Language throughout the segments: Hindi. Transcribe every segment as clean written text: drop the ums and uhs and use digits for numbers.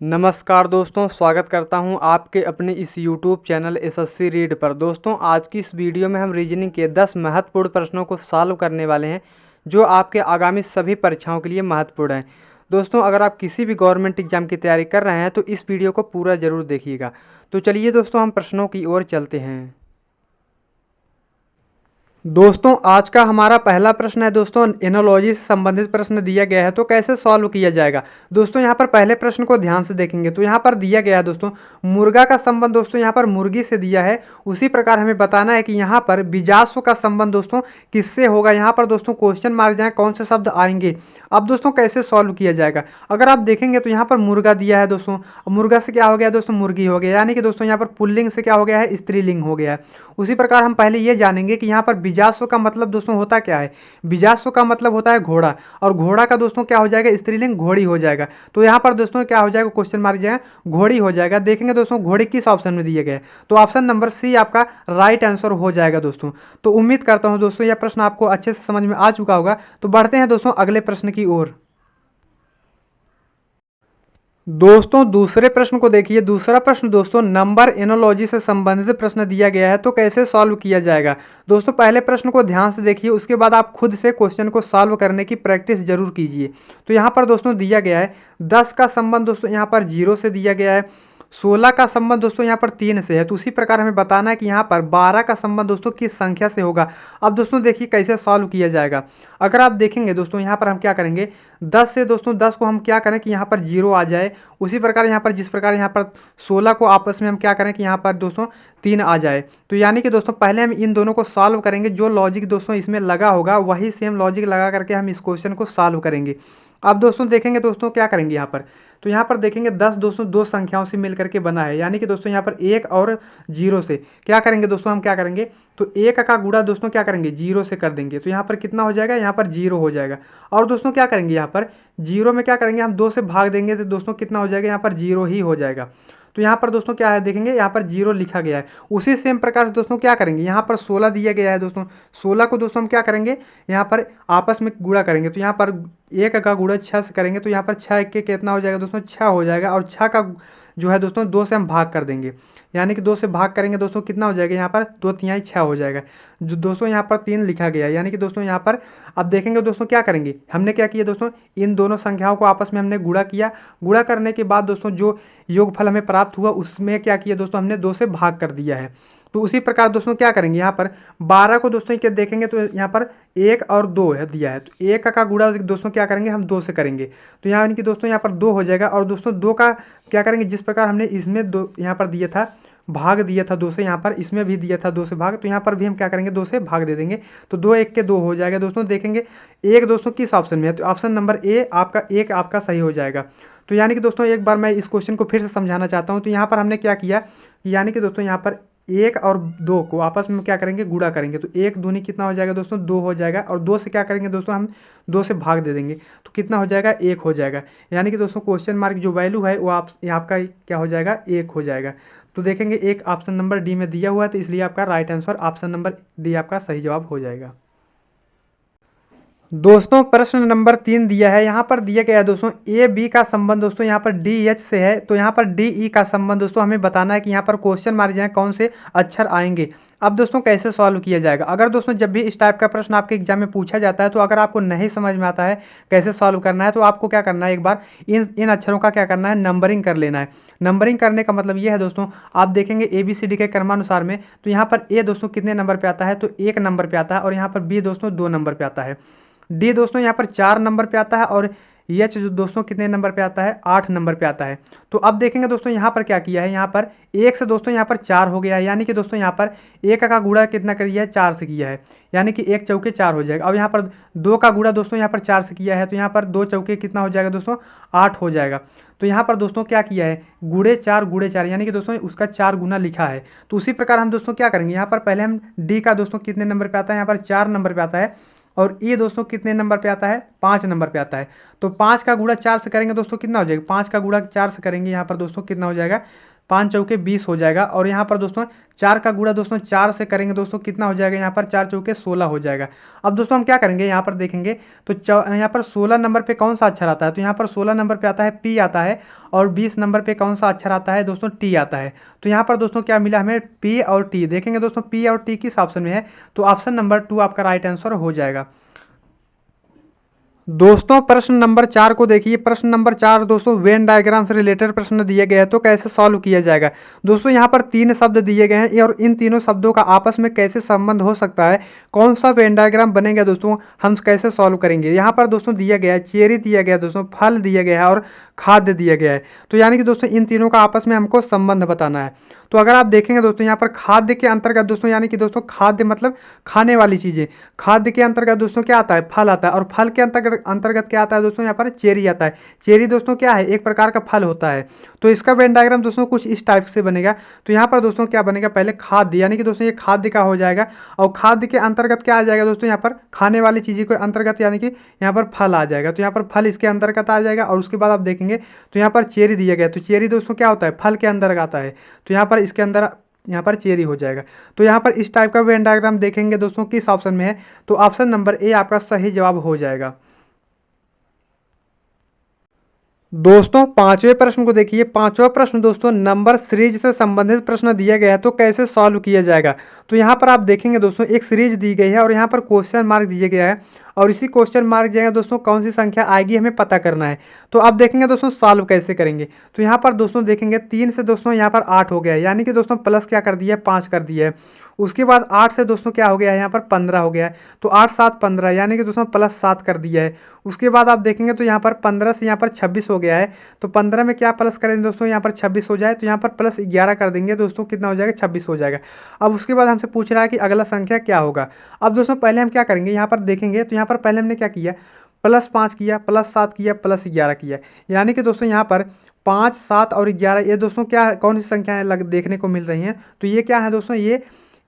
नमस्कार दोस्तों, स्वागत करता हूं आपके अपने इस YouTube चैनल एसएससी रीड पर। दोस्तों, आज की इस वीडियो में हम रीजनिंग के 10 महत्वपूर्ण प्रश्नों को सॉल्व करने वाले हैं जो आपके आगामी सभी परीक्षाओं के लिए महत्वपूर्ण हैं। दोस्तों, अगर आप किसी भी गवर्नमेंट एग्जाम की तैयारी कर रहे हैं तो इस वीडियो को पूरा ज़रूर देखिएगा। तो चलिए दोस्तों, हम प्रश्नों की ओर चलते हैं। दोस्तों, आज का हमारा पहला प्रश्न है दोस्तों, एनालॉजी से संबंधित प्रश्न दिया गया है तो कैसे सॉल्व किया जाएगा। दोस्तों, यहाँ पर पहले प्रश्न को ध्यान से देखेंगे तो यहाँ पर दिया गया है दोस्तों, मुर्गा का संबंध दोस्तों यहाँ पर मुर्गी से दिया है। उसी प्रकार हमें बताना है कि यहाँ पर बिजासु का संबंध दोस्तों किससे होगा। यहाँ पर दोस्तों क्वेश्चन मार्क जाए कौन से शब्द आएंगे। अब दोस्तों कैसे सॉल्व किया जाएगा, अगर आप देखेंगे तो यहाँ पर मुर्गा दिया है दोस्तों, मुर्गा से क्या हो गया दोस्तों, मुर्गी हो गया, यानी कि दोस्तों यहाँ पर पुल्लिंग से क्या हो गया है, स्त्रीलिंग हो गया है। उसी प्रकार हम पहले ये जानेंगे कि यहाँ पर बिजासु का मतलब दोस्तों होता क्या है। बिजासु का मतलब होता है घोड़ा, और घोड़ा का दोस्तों क्या हो जाएगा, स्त्रीलिंग घोड़ी हो जाएगा। तो यहाँ पर दोस्तों क्या हो जाएगा, क्वेश्चन मार्क जाएगा घोड़ी हो जाएगा। देखेंगे दोस्तों घोड़ी किस ऑप्शन में दिए गए, तो ऑप्शन नंबर सी आपका राइट आंसर हो जाएगा दोस्तों। तो उम्मीद करता हूँ दोस्तों यह प्रश्न आपको अच्छे से समझ में आ चुका होगा। तो बढ़ते हैं दोस्तों अगले प्रश्न की ओर। दोस्तों दूसरे प्रश्न को देखिए। दूसरा प्रश्न दोस्तों नंबर एनोलॉजी से संबंधित प्रश्न दिया गया है तो कैसे सॉल्व किया जाएगा। दोस्तों पहले प्रश्न को ध्यान से देखिए, उसके बाद आप खुद से क्वेश्चन को सॉल्व करने की प्रैक्टिस जरूर कीजिए। तो यहाँ पर दोस्तों दिया गया है 10 का संबंध दोस्तों यहाँ पर 0 से दिया गया है, 16 का संबंध दोस्तों यहाँ पर 3 से है। तो उसी प्रकार हमें बताना है कि यहाँ पर 12 का संबंध दोस्तों किस संख्या से होगा। अब दोस्तों देखिए कैसे सॉल्व किया जाएगा। अगर आप देखेंगे दोस्तों यहाँ पर हम क्या करेंगे, 10 से दोस्तों 10 को हम क्या करें कि यहाँ पर 0 आ जाए। उसी प्रकार यहाँ पर जिस प्रकार यहाँ पर 16 को आपस में हम क्या करें कि यहाँ पर दोस्तों 3 आ जाए। तो यानी कि दोस्तों पहले हम इन दोनों को सॉल्व करेंगे, जो लॉजिक दोस्तों इसमें लगा होगा वही सेम लॉजिक लगा करके हम इस क्वेश्चन को सॉल्व करेंगे। अब दोस्तों देखेंगे दोस्तों क्या करेंगे यहाँ पर, तो यहाँ पर देखेंगे 10 दोस्तों दो संख्याओं से मिलकर के बना है, यानी कि दोस्तों यहाँ पर 1 और 0 से क्या करेंगे दोस्तों, हम क्या करेंगे तो 1 का गुणा दोस्तों क्या करेंगे 0 से कर देंगे। तो यहाँ पर कितना हो जाएगा, यहाँ पर 0 हो जाएगा। और दोस्तों क्या करेंगे यहाँ पर 0 में क्या करेंगे हम 2 से भाग देंगे तो दोस्तों कितना हो जाएगा, यहाँ पर 0 ही हो जाएगा। तो यहाँ पर दोस्तों क्या है देखेंगे, यहाँ पर 0 लिखा गया है। उसी सेम प्रकार से दोस्तों क्या करेंगे, यहाँ पर 16 दिया गया है दोस्तों, 16 को दोस्तों हम क्या करेंगे यहाँ पर आपस में गुणा करेंगे। तो यहाँ पर 1 का गुणा 6 से करेंगे तो यहाँ पर 6 के कितना हो जाएगा दोस्तों 6 हो जाएगा। और 6 का जो है दोस्तों 2 से हम भाग कर देंगे, यानी कि 2 से भाग करेंगे दोस्तों कितना हो जाएगा, यहाँ पर 2 तिहाई 6 हो जाएगा। जो दोस्तों यहाँ पर 3 लिखा गया है, यानी कि दोस्तों यहाँ पर अब देखेंगे दोस्तों क्या करेंगे, हमने क्या किया दोस्तों इन दोनों संख्याओं को आपस में हमने गुणा किया। गुणा करने के बाद दोस्तों जो योगफल हमें प्राप्त हुआ उसमें क्या किया दोस्तों हमने 2 से भाग कर दिया है। तो उसी प्रकार दोस्तों क्या करेंगे, यहाँ पर 12 को दोस्तों क्या देखेंगे तो यहाँ पर 1 और 2 है दिया है। तो 1 का गुणा दोस्तों क्या करेंगे हम 2 से करेंगे, तो यहाँ यानी कि दोस्तों यहाँ पर 2 हो जाएगा। और दोस्तों 2 का क्या करेंगे, जिस प्रकार हमने इसमें 2 यहाँ पर दिया था भाग दिया था 2 से, यहाँ पर इसमें भी दिया था 2 से भाग, तो यहाँ पर भी हम क्या करेंगे 2 से भाग दे देंगे। तो 2 1 के 2 हो जाएगा। दोस्तों देखेंगे 1 दोस्तों किस ऑप्शन में है, तो ऑप्शन नंबर ए आपका 1 आपका सही हो जाएगा। तो यानी कि दोस्तों एक बार मैं इस क्वेश्चन को फिर से समझाना चाहता हूँ। तो यहाँ पर हमने क्या किया, यानी कि दोस्तों यहाँ पर 1 और 2 को आपस में क्या करेंगे गुणा करेंगे। तो 1 दूनी कितना हो जाएगा दोस्तों 2 हो जाएगा। और 2 से क्या करेंगे दोस्तों हम 2 से भाग दे देंगे तो कितना हो जाएगा 1 हो जाएगा। यानी कि दोस्तों क्वेश्चन मार्क जो वैल्यू है वो आपका क्या हो जाएगा 1 हो जाएगा। तो देखेंगे एक ऑप्शन नंबर डी में दिया हुआ है, तो इसलिए आपका right answer option number D आपका सही जवाब हो जाएगा। दोस्तों प्रश्न नंबर 3 दिया है, यहाँ पर दिया गया है दोस्तों ए बी का संबंध दोस्तों यहाँ पर डी एच से है। तो यहाँ पर डी ई का संबंध दोस्तों हमें बताना है कि यहाँ पर क्वेश्चन मार्क जाए कौन से अक्षर आएंगे। अब दोस्तों कैसे सॉल्व किया जाएगा, अगर दोस्तों जब भी इस टाइप का प्रश्न आपके एग्जाम में पूछा जाता है तो अगर आपको नहीं समझ में आता है कैसे सॉल्व करना है तो आपको क्या करना है, एक बार इन अक्षरों का क्या करना है नंबरिंग कर लेना है। नंबरिंग करने का मतलब ये है दोस्तों, आप देखेंगे ए बी सी डी के क्रमानुसार में, तो यहाँ पर ए दोस्तों कितने नंबर पे आता है, तो 1 नंबर पे आता है। और यहाँ पर बी दोस्तों 2 नंबर पे आता है। डी दोस्तों यहाँ पर 4 नंबर पे आता है। और एच जो दोस्तों कितने नंबर पे आता है, 8 नंबर पे आता है। तो अब देखेंगे दोस्तों यहाँ पर क्या किया है, यहाँ पर 1 से दोस्तों यहाँ पर 4 हो गया है, यानी कि दोस्तों यहाँ पर 1 का गुणा कितना कर दिया है 4 से किया है, यानी कि 1 चौके 4 हो जाएगा। अब यहाँ पर 2 का गुणा दोस्तों यहाँ पर 4 से किया है, तो यहाँ पर 2 चौके कितना हो जाएगा दोस्तों 8 हो जाएगा। तो यहाँ पर दोस्तों क्या किया है गुणे 4 यानी कि दोस्तों उसका 4 गुना लिखा है। तो उसी प्रकार हम दोस्तों क्या करेंगे, यहाँ पर पहले हम डी का दोस्तों कितने नंबर पे आता है, यहाँ पर 4 नंबर पे आता है। और ये दोस्तों कितने नंबर पे आता है, 5 नंबर पे आता है। तो 5 का गुणा 4 से करेंगे दोस्तों कितना हो जाएगा, 5 का गुणा 4 से करेंगे यहाँ पर दोस्तों कितना हो जाएगा 5 चौके 20 हो जाएगा। और यहाँ पर दोस्तों 4 का गुणा दोस्तों 4 से करेंगे दोस्तों कितना हो जाएगा, यहाँ पर 4 चौके 16 हो जाएगा। अब दोस्तों हम क्या करेंगे, यहाँ पर देखेंगे तो यहाँ पर 16 नंबर पे कौन सा अक्षर आता है, तो यहाँ पर 16 नंबर पे आता है पी आता है, और 20 नंबर पे कौन सा अक्षर आता है दोस्तों, टी आता है। तो यहाँ पर दोस्तों क्या मिला हमें, पी और टी। देखेंगे दोस्तों पी और टी किस ऑप्शन में है, तो ऑप्शन नंबर 2 आपका राइट आंसर हो जाएगा। दोस्तों प्रश्न नंबर 4 को देखिए। प्रश्न नंबर 4 दोस्तों वेन डायग्राम से रिलेटेड प्रश्न दिए गए हैं, तो कैसे सॉल्व किया जाएगा। दोस्तों यहाँ पर 3 शब्द दिए गए हैं और इन तीनों शब्दों का आपस में कैसे संबंध हो सकता है, कौन सा वेन डायग्राम बनेगा दोस्तों, हम कैसे सॉल्व करेंगे। यहाँ पर दोस्तों दिया गया है चेरी दिया गया है दोस्तों, फल दिया गया है और खाद्य दिया गया है। तो यानी कि दोस्तों इन तीनों का आपस में हमको संबंध बताना है। तो अगर आप देखेंगे दोस्तों यहाँ पर खाद्य के अंतर्गत दोस्तों, यानी कि दोस्तों खाद्य मतलब खाने वाली चीजें, खाद्य के अंतर्गत दोस्तों क्या आता है, फल आता है। और फल के अंतर्गत क्या आता है दोस्तों, यहाँ पर चेरी आता है। चेरी दोस्तों क्या है, एक प्रकार का फल होता है। तो इसका वेन डायग्राम दोस्तों कुछ इस टाइप से बनेगा। तो यहाँ पर दोस्तों क्या बनेगा, पहले खाद्य, यानी कि दोस्तों ये खाद्य का हो जाएगा। और खाद्य के अंतर्गत क्या आ जाएगा दोस्तों, यहाँ पर खाने वाली चीज़ों के अंतर्गत, यानी कि यहाँ पर फल आ जाएगा। तो यहाँ पर फल इसके अंतर्गत आ जाएगा। और उसके बाद आप देखेंगे तो यहाँ पर चेरी दिया गया, तो चेरी दोस्तों क्या होता है, फल के अंदर आता है। तो यहाँ पर इसके अंदर यहाँ पर चेरी हो जाएगा। तो यहाँ पर इस टाइप का वेन डायग्राम देखेंगे दोस्तों किस ऑप्शन में है, तो ऑप्शन नंबर ए आपका सही जवाब हो जाएगा। दोस्तों पांचवें प्रश्न को देखिए। पांचवा प्रश्न दोस्तों नंबर सीरीज से संबंधित प्रश्न दिया गया है, तो कैसे सॉल्व किया जाएगा। तो यहाँ पर आप देखेंगे दोस्तों एक सीरीज दी गई है और यहाँ पर क्वेश्चन मार्क दिया गया है, और इसी क्वेश्चन मार्क दिया गया दोस्तों कौन सी संख्या आएगी हमें पता करना है। तो आप देखेंगे दोस्तों सॉल्व कैसे करेंगे। तो यहाँ पर दोस्तों देखेंगे 3 से दोस्तों यहाँ पर 8 हो गया है, यानी कि दोस्तों प्लस क्या कर दिया है, 5 कर दिया है। उसके बाद 8 से दोस्तों क्या हो गया है, यहाँ पर 15 हो गया है। तो 8 7 15, यानी कि दोस्तों प्लस 7 कर दिया है। उसके बाद आप देखेंगे तो यहाँ पर 15 से यहाँ पर 26 हो गया है। तो 15 में क्या प्लस करेंगे दोस्तों, यहाँ पर 26 हो जाए। तो यहाँ पर प्लस 11 कर देंगे दोस्तों, कितना हो जाएगा, 26 हो जाएगा। अब उसके बाद हमसे पूछ रहा है कि अगला संख्या क्या होगा। अब दोस्तों पहले हम क्या करेंगे, यहाँ पर देखेंगे तो यहाँ पर पहले हमने क्या किया, +5 किया, +7 किया, +11 किया। यानी कि दोस्तों यहाँ पर 5 7 और 11 ये दोस्तों क्या है, कौन सी संख्याएं देखने को मिल रही हैं। तो ये क्या है दोस्तों,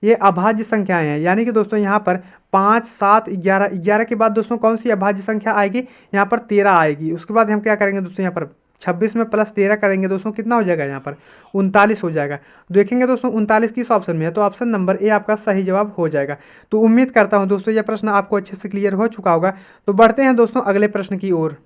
ये अभाज्य संख्याएं हैं। यानी कि दोस्तों यहाँ पर 5 7 11, 11 के बाद दोस्तों कौन सी अभाज्य संख्या आएगी, यहाँ पर 13 आएगी। उसके बाद हम क्या करेंगे दोस्तों, यहाँ पर 26 में +13 करेंगे दोस्तों, कितना हो जाएगा, यहाँ पर 39 हो जाएगा। देखेंगे दोस्तों 39 किस ऑप्शन में है, तो ऑप्शन नंबर ए आपका सही जवाब हो जाएगा। तो उम्मीद करता हूँ दोस्तों यह प्रश्न आपको अच्छे से क्लियर हो चुका होगा। तो बढ़ते हैं दोस्तों अगले प्रश्न की ओर।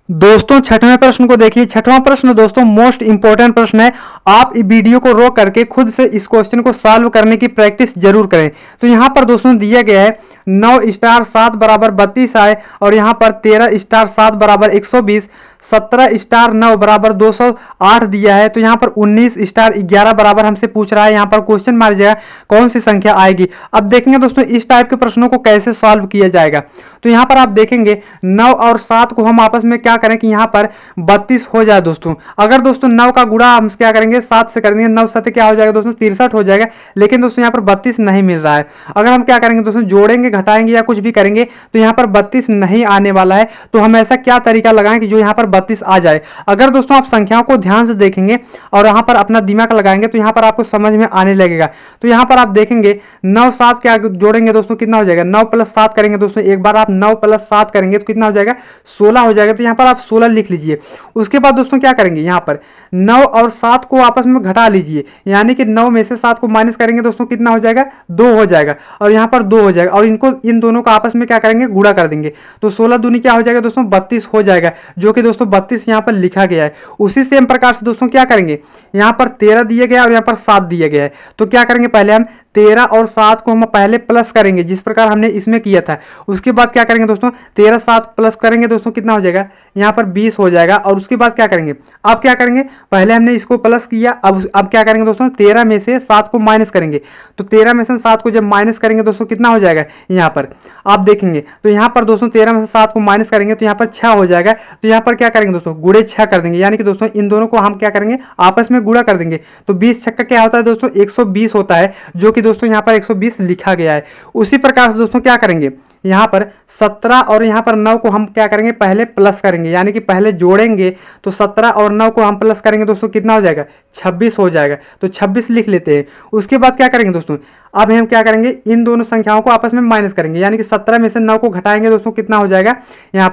दोस्तों छठवें प्रश्न को देखिए। छठवां प्रश्न दोस्तों मोस्ट इंपॉर्टेंट प्रश्न है। आप इस वीडियो को रोक करके खुद से इस क्वेश्चन को सॉल्व करने की प्रैक्टिस जरूर करें। तो यहाँ पर दोस्तों दिया गया है 9 स्टार 7 बराबर 32 आए, और यहाँ पर 13 स्टार 7 बराबर 120, 17 स्टार 9 बराबर 208 दिया है। तो यहाँ पर 19 स्टार 11 बराबर हमसे पूछ रहा है, यहाँ पर क्वेश्चन मार जाएगा कौन सी संख्या आएगी। अब देखेंगे दोस्तों इस टाइप के प्रश्नों को कैसे सॉल्व किया जाएगा। तो यहाँ पर आप देखेंगे 9 और 7 को हम आपस में क्या करें कि यहाँ पर 32 हो जाए दोस्तों। अगर दोस्तों 9 का गुणा हम क्या करेंगे 7 से करेंगे, 9 7 क्या हो जाएगा दोस्तों 63 हो जाएगा। लेकिन दोस्तों यहाँ पर 32 नहीं मिल रहा है। अगर हम क्या करेंगे दोस्तों जोड़ेंगे घटाएंगे या कुछ भी करेंगे तो यहाँ पर 32 नहीं आने वाला है। तो हम ऐसा क्या तरीका लगाएं कि जो यहाँ पर 32 आ जाए। अगर दोस्तों आप संख्याओं को ध्यान से देखेंगे और यहाँ पर अपना दिमाग लगाएंगे तो यहाँ पर आपको समझ में आने लगेगा। तो यहाँ पर आप देखेंगे 9 7 क्या जोड़ेंगे दोस्तों, कितना हो जाएगा, 9 + 7 करेंगे दोस्तों। एक बार आप 9 + 7 करेंगे तो कितना हो जाएगा, 16 हो जाएगा। तो यहाँ पर आप 16 लिख लीजिए। उसके बाद दोस्तों क्या करेंगे, यहाँ पर 9 और 7 को आपस में घटा लीजिए, यानी कि 9 में से 7 को माइनस करेंगे दोस्तों, कितना हो जाएगा, 2 हो जाएगा। और यहाँ पर 2 हो जाएगा, और इन दोनों को आपस में क्या करेंगे, गुणा कर देंगे। तो 16 दूनी क्या हो जाएगा दोस्तों, 32 हो जाएगा, जो कि दोस्तों 32 यहाँ पर लिखा गया है। उसी सेम प्रकार से दोस्तों क्या करेंगे, यहाँ पर 13 दिया गया और यहाँ पर 7 दिया गया है। तो क्या करेंगे, पहले हम 13 और 7 को हम पहले प्लस करेंगे जिस प्रकार हमने इसमें किया था। उसके बाद क्या करेंगे दोस्तों 13 7 प्लस करेंगे दोस्तों, कितना हो जाएगा, यहाँ पर 20 हो जाएगा। और उसके बाद क्या करेंगे, अब क्या करेंगे, पहले हमने इसको प्लस किया, अब क्या करेंगे दोस्तों 13 में से 7 को माइनस करेंगे। तो 13 में से 7 को जब माइनस करेंगे दोस्तों कितना हो जाएगा, यहाँ पर आप देखेंगे तो यहाँ पर दोस्तों 13 में से 7 को माइनस करेंगे तो यहाँ पर 6 हो जाएगा। तो यहाँ पर क्या करेंगे दोस्तों, गुणे 6 कर देंगे, यानी कि दोस्तों इन दोनों को हम क्या करेंगे, आपस में गुणा कर देंगे। तो 20 छक्का क्या होता है दोस्तों, 120 होता है, जो कि दोस्तों यहाँ पर 120 लिखा गया है। उसी प्रकार से दोस्तों क्या करेंगे, यहाँ पर 17 और यहाँ पर 9 को हम क्या करेंगे, पहले प्लस करेंगे, यानी कि पहले जोड़ेंगे। तो 17 और 9 को हम प्लस करेंगे दोस्तों, कितना हो जाएगा, 26 हो जाएगा। तो 26 लिख लेते हैं। उसके बाद क्या करेंगे दोस्तों, अब हम क्या करेंगे, इन दोनों संख्याओं को आपस में माइनस करेंगे, यानी कि 17 में से 9 को घटाएंगे दोस्तों, कितना हो जाएगा, यहाँ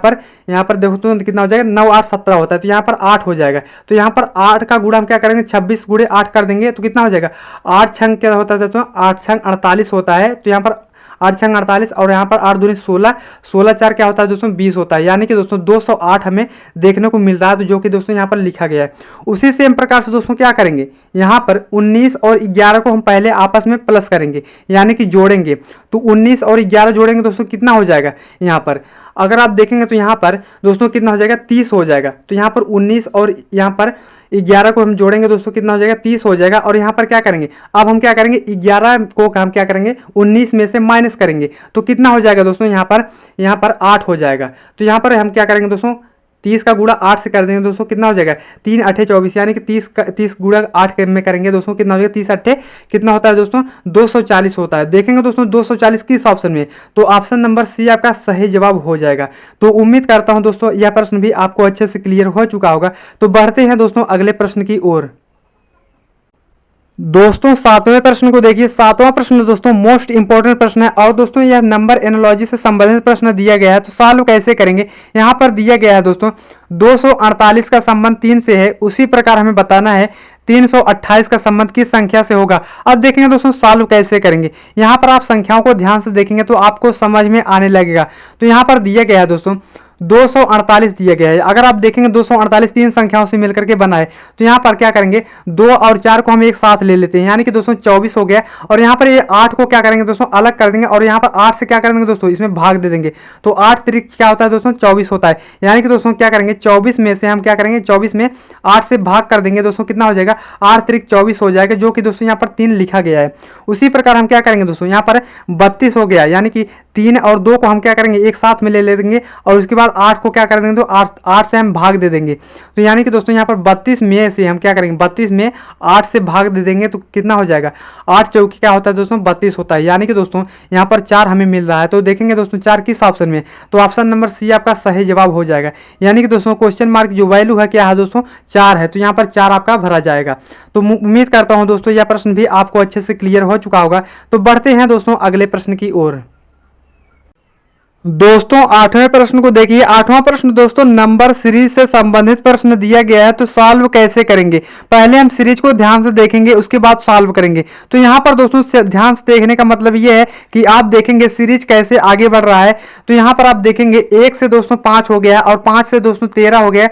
पर दोस्तों कितना हो जाएगा, 9 8 17 होता है, तो यहाँ पर 8 हो जाएगा। तो यहाँ पर 8 का गुणा हम क्या करेंगे, 26 गुणे 8 कर देंगे, तो कितना हो जाएगा, 8 छंग क्या होता है दोस्तों, 8 छंग 48 होता है। तो यहाँ पर 8 छंग 48 और यहाँ पर 8 दूनी 16, 16 4 क्या होता है दोस्तों, 20 होता है। यानी कि दोस्तों 208 हमें देखने को मिल रहा है, तो जो कि दोस्तों यहाँ पर लिखा गया है। उसी सेम प्रकार से दोस्तों क्या करेंगे, यहाँ पर 19 और 11 को हम पहले आपस में प्लस करेंगे, यानी कि जोड़ेंगे। तो 19 और 11 जोड़ेंगे दोस्तों, कितना हो जाएगा, यहाँ पर अगर आप देखेंगे तो यहाँ पर दोस्तों कितना हो जाएगा, 30 हो जाएगा। तो यहाँ पर 19 और यहाँ पर 11 को हम जोड़ेंगे दोस्तों, कितना हो जाएगा, 30 हो जाएगा। और यहाँ पर क्या करेंगे, अब हम क्या करेंगे, 11 को हम क्या करेंगे, 19 में से माइनस करेंगे। तो कितना हो जाएगा दोस्तों, यहाँ पर 8 हो जाएगा। तो यहाँ पर हम क्या करेंगे दोस्तों, 30 का गुणा 8 से कर देंगे दोस्तों, कितना हो जाएगा, 3 8 24, यानी कि 30 गुणा 8 में करेंगे दोस्तों, कितना हो जाएगा, 30 8 कितना होता है दोस्तों, 240 होता है। देखेंगे दोस्तों 240 किस ऑप्शन में, तो ऑप्शन नंबर सी आपका सही जवाब हो जाएगा। तो उम्मीद करता हूं दोस्तों यह प्रश्न भी आपको अच्छे से क्लियर हो चुका होगा। तो बढ़ते हैं दोस्तों अगले प्रश्न की ओर। दोस्तों 7वें प्रश्न को देखिए। 7वां प्रश्न दोस्तों मोस्ट इंपॉर्टेंट प्रश्न है, और दोस्तों यह नंबर एनालॉजी से संबंधित प्रश्न दिया गया है। तो सॉल्व कैसे करेंगे, यहाँ पर दिया गया है दोस्तों 248 का संबंध 3 से है, उसी प्रकार हमें बताना है 328 का संबंध किस संख्या से होगा। अब देखेंगे दोस्तों सॉल्व कैसे करेंगे। यहाँ पर आप संख्याओं को ध्यान से देखेंगे तो आपको समझ में आने लगेगा। तो यहाँ पर दिया गया है दोस्तों 248 दिया गया है। अगर आप देखेंगे 248 तीन संख्याओं से मिलकर के बना है, तो यहाँ पर क्या करेंगे, 2 और 4 को हम एक साथ ले लेते हैं, यानी कि दोस्तों 24 हो गया। और यहाँ पर ये 8 को क्या करेंगे दोस्तों, अलग कर देंगे, और यहाँ पर 8 से क्या करेंगे दोस्तों, इसमें भाग दे देंगे। तो 8 त्रिक क्या होता है दोस्तों, 24 होता है। यानी कि दोस्तों क्या करेंगे, 24 में से हम क्या करेंगे, 24 में 8 से भाग कर देंगे दोस्तों, कितना हो जाएगा, 8 त्रिक 24 हो जाएगा, जो कि दोस्तों यहाँ पर 3 लिखा गया है। उसी प्रकार हम क्या करेंगे दोस्तों, यहाँ पर 32 हो गया, यानी कि 3 और 2 को हम क्या करेंगे, एक साथ में ले देंगे, और उसके बाद 8 को क्या कर देंगे, तो 8 से हम भाग दे देंगे। तो यानी कि दोस्तों यहाँ पर 32 में से हम क्या करेंगे, 32 में 8 से भाग दे देंगे, तो कितना हो जाएगा, 8 चौकी क्या होता है दोस्तों, 32 होता है। यानी कि दोस्तों यहाँ पर 4 हमें मिल रहा है। तो देखेंगे दोस्तों 4 किस ऑप्शन में, तो ऑप्शन नंबर सी आपका सही जवाब हो जाएगा। यानी कि दोस्तों क्वेश्चन मार्क जो वैल्यू है क्या है दोस्तों, 4 है। तो यहाँ पर 4 आपका भरा जाएगा। तो उम्मीद करता हूं दोस्तों यह प्रश्न भी आपको अच्छे से क्लियर हो चुका होगा। तो बढ़ते हैं दोस्तों अगले प्रश्न की ओर। दोस्तों 8वें प्रश्न को देखिए। 8वां प्रश्न दोस्तों नंबर सीरीज से संबंधित प्रश्न दिया गया है। तो सॉल्व कैसे करेंगे, पहले हम सीरीज को ध्यान से देखेंगे, उसके बाद सॉल्व करेंगे। तो यहाँ पर दोस्तों ध्यान से देखने का मतलब ये है कि आप देखेंगे सीरीज कैसे आगे बढ़ रहा है। तो यहाँ पर आप देखेंगे 1 से दोस्तों 5 हो गया, और 5 से दोस्तों 13 हो गया,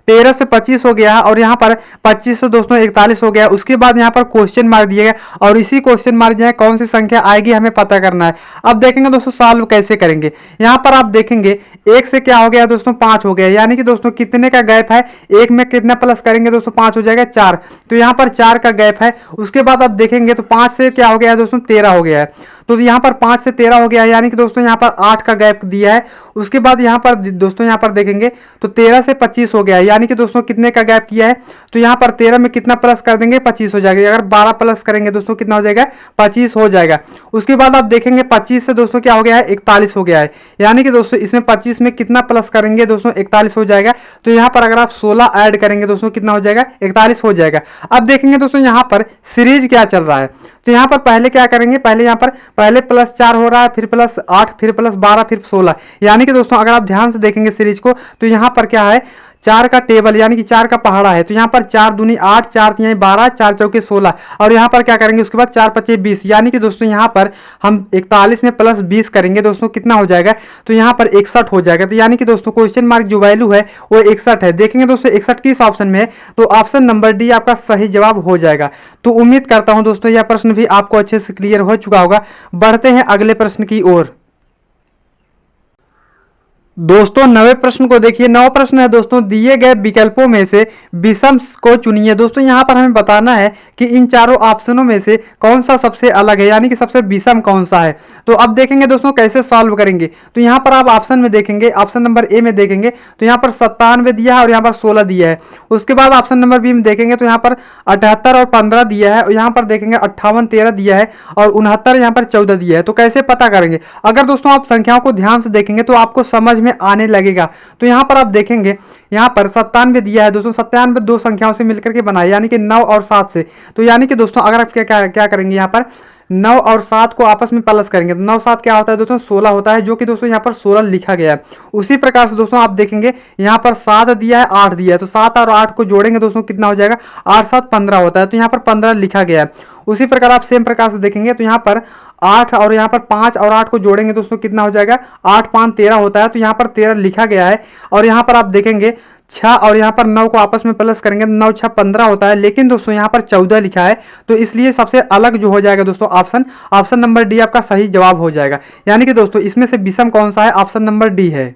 13 से 25 हो गया, और यहाँ पर 25 से दोस्तों 41 हो गया। उसके बाद यहाँ पर क्वेश्चन मार्क दिया गया, और इसी क्वेश्चन मार्क जो है कौन सी संख्या आएगी हमें पता करना है। अब देखेंगे दोस्तों सॉल्व कैसे करेंगे। यहाँ पर आप देखेंगे 1 से क्या हो गया दोस्तों, 5 हो गया, यानी कि दोस्तों कितने का गैप है, 1 में कितना प्लस करेंगे दोस्तों, 5 हो जाएगा 4। तो यहाँ पर 4 का गैप है। उसके बाद आप देखेंगे तो 5 से क्या हो गया दोस्तों, 13 हो गया है। तो यहाँ पर 5 से 13 हो गया है, यानी कि दोस्तों यहाँ पर 8 का गैप दिया है। उसके बाद यहाँ पर दोस्तों यहाँ पर देखेंगे तो 13 से 25 हो गया है, यानी कि दोस्तों कितने का गैप किया है। तो यहाँ पर 13 में कितना प्लस कर देंगे, 25 हो जाएगा। अगर 12 प्लस करेंगे दोस्तों कितना हो जाएगा, 25 हो जाएगा। उसके बाद आप देखेंगे 25 से दोस्तों क्या हो गया है, 41 हो गया है, यानी कि दोस्तों इसमें 25 में कितना प्लस करेंगे दोस्तों, 41 हो जाएगा। तो यहाँ पर अगर आप 16 ऐड करेंगे दोस्तों कितना हो जाएगा, 41 हो जाएगा। अब देखेंगे दोस्तों यहाँ पर सीरीज क्या चल रहा है। तो यहाँ पर पहले क्या करेंगे, पहले यहाँ पर पहले +4 हो रहा है, फिर +8, फिर +12, फिर 16। यानी कि दोस्तों अगर आप ध्यान से देखेंगे सीरीज को, तो यहाँ पर क्या है, 4 का टेबल, यानी कि 4 का पहाड़ा है। तो यहाँ पर 4 दूनी 8, 4 तिहाई 12, 4 चौके 16, और यहाँ पर क्या करेंगे उसके बाद 4 पच्चे 20, यानी कि दोस्तों यहाँ पर हम 41 में +20 करेंगे दोस्तों कितना हो जाएगा, तो यहाँ पर 61 हो जाएगा। तो यानी कि दोस्तों क्वेश्चन मार्क जो वैल्यू है वो 61 है। देखेंगे दोस्तों 61 किस ऑप्शन में है, तो ऑप्शन नंबर डी आपका सही जवाब हो जाएगा। तो उम्मीद करता हूं दोस्तों यह प्रश्न भी आपको अच्छे से क्लियर हो चुका होगा। बढ़ते हैं अगले प्रश्न की ओर। दोस्तों 9वें प्रश्न को देखिए। 9वां प्रश्न है दोस्तों, दिए गए विकल्पों में से विषम को चुनिए। दोस्तों यहाँ पर हमें बताना है कि इन चारों ऑप्शनों में से कौन सा सबसे अलग है, यानी कि सबसे विषम कौन सा है। तो अब देखेंगे दोस्तों कैसे सॉल्व करेंगे। तो यहाँ पर आप ऑप्शन में देखेंगे, ऑप्शन नंबर ए में देखेंगे तो यहाँ पर 97 दिया है और यहाँ पर 16 दिया है। उसके बाद ऑप्शन नंबर बी में देखेंगे तो यहाँ पर 78 और 15 दिया है, और यहाँ पर देखेंगे 58 13 दिया है, और 69 यहाँ पर 14 दिया है। तो कैसे पता करेंगे? अगर दोस्तों आप संख्याओं को ध्यान से देखेंगे तो आपको समझ में आने लगेगा। तो यहाँ पर आप देखेंगे, यहाँ पर 97 दिया है दोस्तों। 97 दो संख्याओं से मिलकर के बनाए, यानी कि 9 और 7 से। तो यानी कि दोस्तों अगर आप क्या करेंगे, यहाँ पर 9 और 7 को आपस में प्लस करेंगे तो 9 7 क्या होता है दोस्तों, 16 होता है, जो कि दोस्तों यहाँ पर 16 लिखा गया है। उसी प्रकार से दोस्तों आप देखेंगे यहाँ पर 7 दिया है, 8 दिया है, तो 7 और 8 को जोड़ेंगे दोस्तों कितना हो जाएगा, 8 7 15 होता है, तो यहाँ पर 15 लिखा गया है। उसी प्रकार आप सेम प्रकार से देखेंगे तो यहाँ पर 8 और यहाँ पर 5 और 8 को जोड़ेंगे दोस्तों कितना हो जाएगा, 8 5 13 होता है, तो यहाँ पर 13 लिखा गया है। और यहाँ पर आप देखेंगे 6 और यहाँ पर 9 को आपस में प्लस करेंगे तो 9 6 15 होता है, लेकिन दोस्तों यहाँ पर 14 लिखा है। तो इसलिए सबसे अलग जो हो जाएगा दोस्तों ऑप्शन नंबर डी आपका सही जवाब हो जाएगा। यानी कि दोस्तों इसमें से विषम कौन सा है, ऑप्शन नंबर डी है।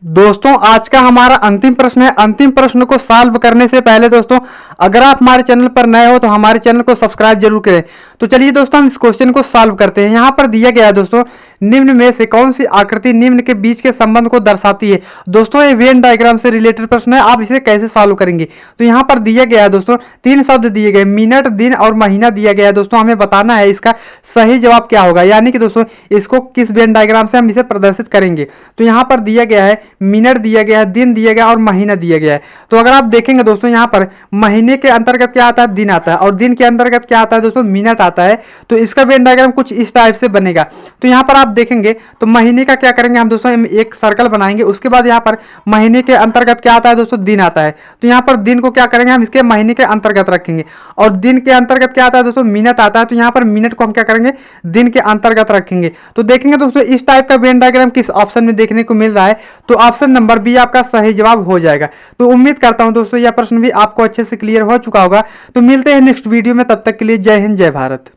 दोस्तों आज का हमारा अंतिम प्रश्न है। अंतिम प्रश्न को सॉल्व करने से पहले दोस्तों अगर आप हमारे चैनल पर नए हो तो हमारे चैनल को सब्सक्राइब जरूर करें। तो चलिए दोस्तों हम इस क्वेश्चन को सॉल्व करते हैं। यहाँ पर दिया गया है दोस्तों, निम्न में से कौन सी आकृति निम्न के बीच के संबंध को दर्शाती है। दोस्तों ये वेन डायग्राम से रिलेटेड प्रश्न है, आप इसे कैसे सॉल्व करेंगे। तो यहाँ पर दिया गया है दोस्तों, 3 शब्द दिए गए, मिनट दिन और महीना दिया गया है। दोस्तों हमें बताना है इसका सही जवाब क्या होगा, यानी कि दोस्तों इसको किस वेन डायग्राम से हम इसे प्रदर्शित करेंगे। तो यहाँ पर दिया गया है मिनट दिया गया है, दिन दिया गया और महीना दिया गया है। तो अगर आप देखेंगे दोस्तों यहाँ पर महीने के अंतर्गत क्या आता है, दिन आता है, और दिन के अंतर्गत क्या आता है दोस्तों, मिनट आता है। तो इसका वेन डायग्राम कुछ इस टाइप से बनेगा। तो यहाँ पर आप देखेंगे तो महीने का क्या करेंगे हम दोस्तों, एक सर्कल बनाएंगे। उसके बाद यहाँ पर महीने के अंतर्गत क्या आता है दोस्तों, दिन आता है। तो यहाँ पर दिन को क्या करेंगे हम इसके महीने के अंतर्गत रखेंगे, और दिन के अंतर्गत क्या आता है दोस्तों, मिनट आता है। तो यहाँ पर मिनट को हम क्या करेंगे, दिन के अंतर्गत रखेंगे। तो देखेंगे दोस्तों इस टाइप का वेन डायग्राम किस ऑप्शन में देखने को मिल रहा है। तो ऑप्शन नंबर बी आपका सही जवाब हो जाएगा। तो उम्मीद करता हूं दोस्तों यह प्रश्न भी आपको अच्छे से क्लियर हो चुका होगा। तो मिलते हैं नेक्स्ट वीडियो में, तब तक के लिए जय हिंद जय भारत।